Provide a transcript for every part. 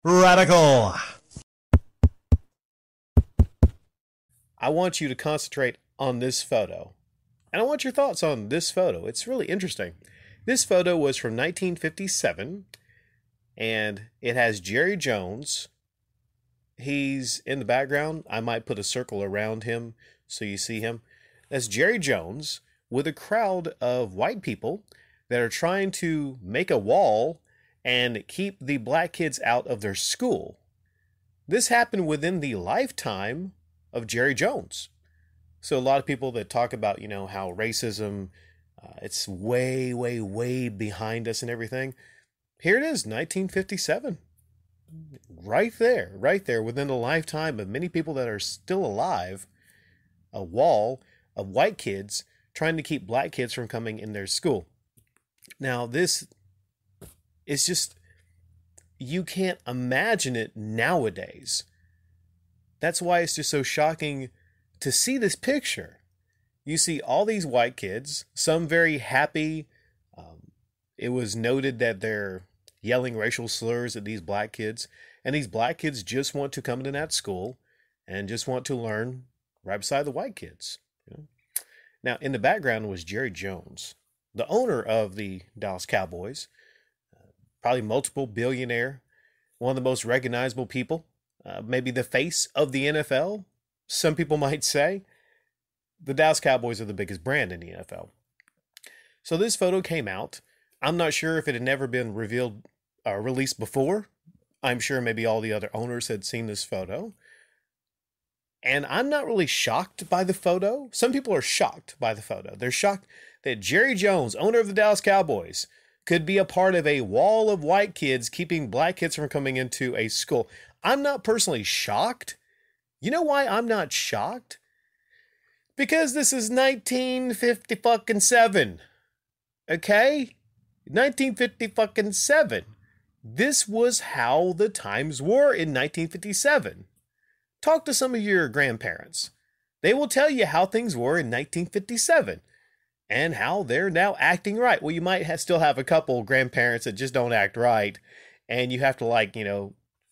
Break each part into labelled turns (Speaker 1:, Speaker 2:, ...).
Speaker 1: Radical.
Speaker 2: I want you to concentrate on this photo. And I want your thoughts on this photo. It's really interesting. This photo was from 1957, and it has Jerry Jones. He's in the background. I might put a circle around him so you see him. That's Jerry Jones with a crowd of white people that are trying to make a wall and keep the black kids out of their school. This happened within the lifetime of Jerry Jones. So a lot of people that talk about, how racism, it's way, way, way behind us and everything. Here it is, 1957. Right there, within the lifetime of many people that are still alive, a wall of white kids trying to keep black kids from coming in their school. Now, this is just, you can't imagine it nowadays. That's why it's just so shocking to see this picture. You see all these white kids, some very happy. It was noted that they're yelling racial slurs at these black kids, and these black kids just want to come into that school and just want to learn right beside the white kids. Now, in the background was Jerry Jones, the owner of the Dallas Cowboys, probably multiple billionaire, one of the most recognizable people, maybe the face of the NFL. Some people might say the Dallas Cowboys are the biggest brand in the NFL. So this photo came out. I'm not sure if it had never been revealed or released before. I'm sure maybe all the other owners had seen this photo. And I'm not really shocked by the photo. Some people are shocked by the photo. They're shocked that Jerry Jones, owner of the Dallas Cowboys, could be a part of a wall of white kids keeping black kids from coming into a school. I'm not personally shocked. You know why I'm not shocked? Because this is 1957. Okay? 1957. This was how the times were in 1957. Talk to some of your grandparents. They will tell you how things were in 1957 and how they're now acting right. Well, you might still have a couple grandparents that just don't act right, and you have to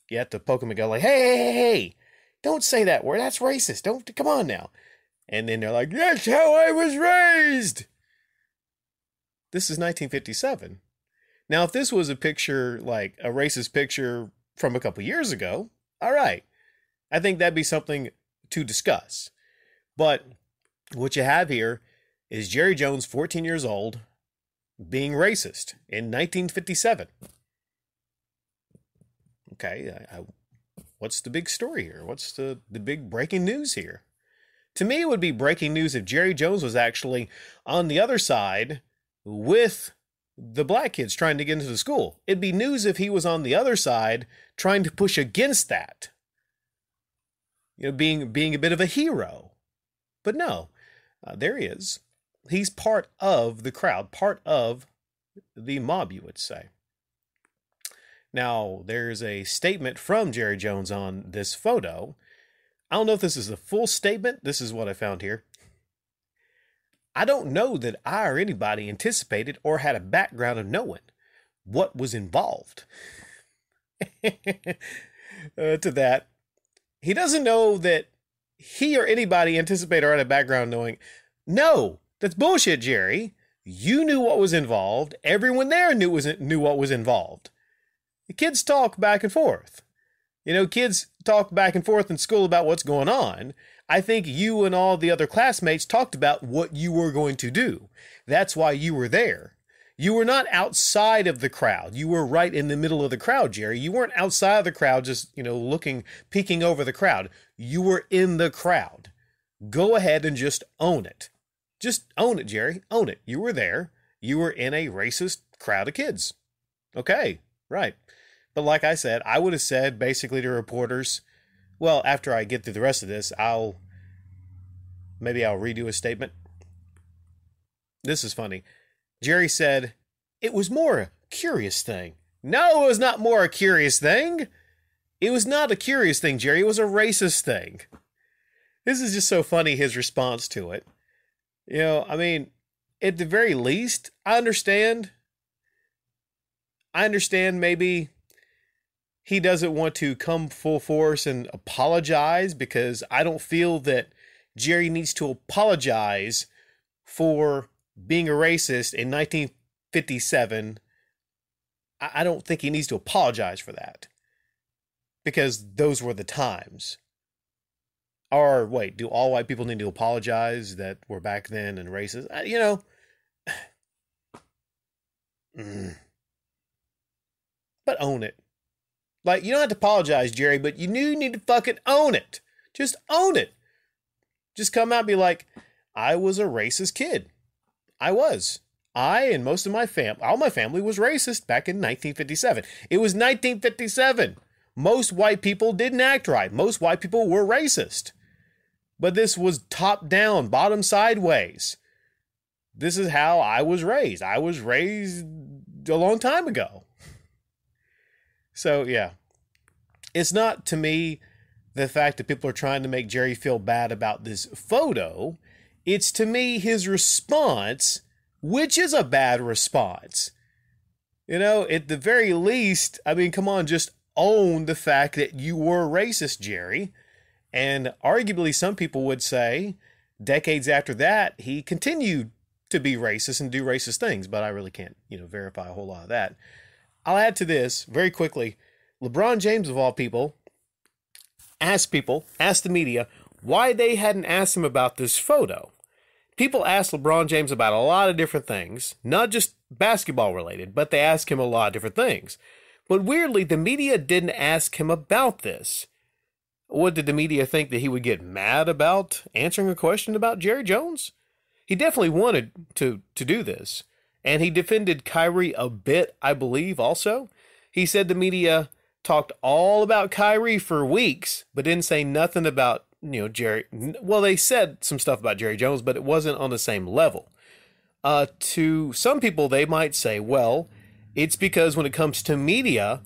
Speaker 2: you have to poke them and go like, hey, don't say that word. That's racist. Come on now. And then they're like, that's how I was raised. This is 1957. Now, if this was a picture, like a racist picture from a couple years ago, all right. I think that'd be something to discuss. But what you have here is Jerry Jones, 14 years old, being racist in 1957. Okay, what's the big story here? What's the big breaking news here? To me, it would be breaking news if Jerry Jones was actually on the other side with the black kids trying to get into the school. It'd be news if he was on the other side trying to push against that. Being a bit of a hero. But no, there he is. He's part of the crowd, part of the mob, you would say. Now, there's a statement from Jerry Jones on this photo. I don't know if this is the full statement. This is what I found here. I don't know that I or anybody anticipated or had a background of knowing what was involved. To that, he doesn't know that he or anybody anticipated or had a background knowing. No, that's bullshit, Jerry. You knew what was involved. Everyone there knew what was involved. The kids talk back and forth. Kids talk back and forth in school about what's going on. I think you and all the other classmates talked about what you were going to do. That's why you were there. You were not outside of the crowd. You were right in the middle of the crowd, Jerry. You weren't outside of the crowd just, peeking over the crowd. You were in the crowd. Go ahead and just own it. Just own it, Jerry. Own it. You were there. You were in a racist crowd of kids. Okay, right. But like I said, I would have said basically to reporters, well, after I get through the rest of this, I'll redo a statement. This is funny. Jerry said, it was more a curious thing. No, it was not more a curious thing. It was not a curious thing, Jerry. It was a racist thing. This is just so funny, his response to it. At the very least, I understand maybe he doesn't want to come full force and apologize, because I don't feel that Jerry needs to apologize for being a racist in 1957. I don't think he needs to apologize for that, because those were the times. Or wait, do all white people need to apologize that we're back then and racist? But own it. Like, you don't have to apologize, Jerry, but you need to fucking own it. Just own it. Just come out and be like, I was a racist kid. I was. I and most of my family, all my family was racist back in 1957. It was 1957. Most white people didn't act right. Most white people were racist. But this was top down, bottom sideways. This is how I was raised. I was raised a long time ago. So, yeah. It's not, to me, the fact that people are trying to make Jerry feel bad about this photo. It's, to me, his response, which is a bad response. At the very least, I mean, come on, just own the fact that you were racist, Jerry. And arguably, some people would say, decades after that, he continued to be racist and do racist things, but I really can't, verify a whole lot of that. I'll add to this very quickly. LeBron James, of all people, asked the media, why they hadn't asked him about this photo. People asked LeBron James about a lot of different things, not just basketball related, but they asked him a lot of different things. But weirdly, the media didn't ask him about this. What, did the media think that he would get mad about answering a question about Jerry Jones? He definitely wanted to do this. And he defended Kyrie a bit, I believe, also. He said the media talked all about Kyrie for weeks, but didn't say nothing about, Jerry. Well, they said some stuff about Jerry Jones, but it wasn't on the same level. To some people, they might say, well, it's because when it comes to media,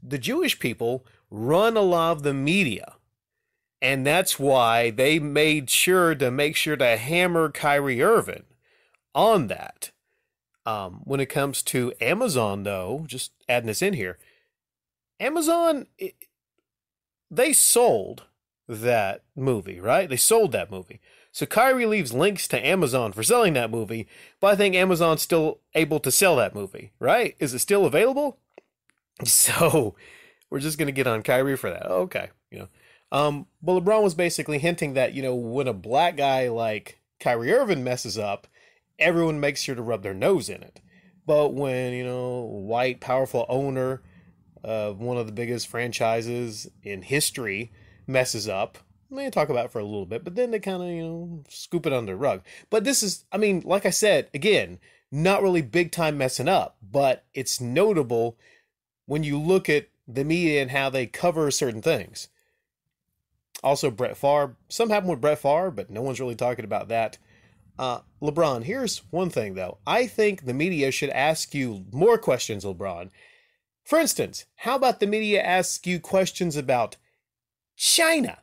Speaker 2: the Jewish people run a lot of the media. And that's why they made sure to hammer Kyrie Irving on that. When it comes to Amazon, though, just adding this in here, Amazon, they sold that movie, right? They sold that movie. So Kyrie leaves links to Amazon for selling that movie, but I think Amazon's still able to sell that movie, right? Is it still available? So we're just going to get on Kyrie for that. Okay. But LeBron was basically hinting that, when a black guy like Kyrie Irving messes up, everyone makes sure to rub their nose in it. But when, white, powerful owner of one of the biggest franchises in history messes up, they talk about it for a little bit, but then they kind of, scoop it under the rug. But this is, I mean, like I said, again, not really big time messing up, but it's notable when you look at the media and how they cover certain things. Also, Brett Favre. Something happened with Brett Favre, but no one's really talking about that. LeBron, here's one thing, though. I think the media should ask you more questions, LeBron. For instance, how about the media ask you questions about China?